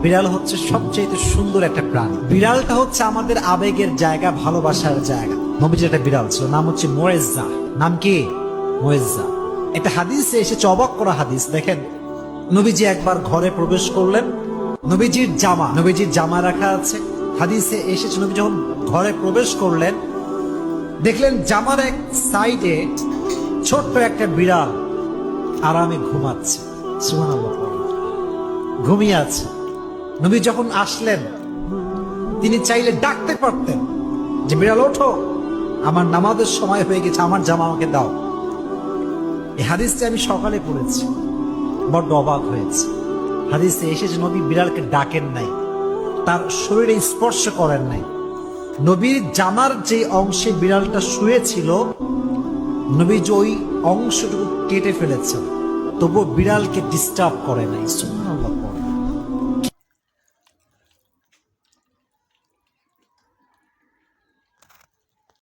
বিড়াল হচ্ছে সবচেয়ে সুন্দর একটা প্রাণী। বিড়ালটা হচ্ছে আমাদের আবেগের জায়গা, ভালোবাসার জায়গা। নবীজির একটা বিড়াল ছিল, নাম হচ্ছে মুয়েজ্জা। নাম কি? মুয়েজ্জা। একটা হাদিসে এসেছে, অবাক করা হাদিস। দেখেন, নবীজি একবার ঘরে প্রবেশ করলেন, নবীজির জামা রাখা আছে। হাদিসে এসেছে, নবী যখন ঘরে প্রবেশ করলেন, দেখলেন জামার এক সাইডে ছোট্ট একটা বিড়াল আরামে ঘুমাচ্ছে। সুবহানাল্লাহ, ঘুমিয়ে আছে। নবী যখন আসলেন, তিনি চাইলে ডাকতে পারতেন যে বিড়াল ওঠো, আমার নামাজের সময় হয়ে গেছে, আমার জামা আমাকে দাও। এই হাদিসটি আমি সকালে পড়েছি, বড্ড অবাক হয়েছে। হাদিসে এসেছে নবী বিড়ালকে ডাকেন নাই, তার শরীরে স্পর্শ করেন নাই। নবীর জামার যে অংশে বিড়ালটা শুয়েছিল, নবী যে ওই অংশটুকু কেটে ফেলেছেন, তবুও বিড়ালকে ডিস্টার্ব করে নাই।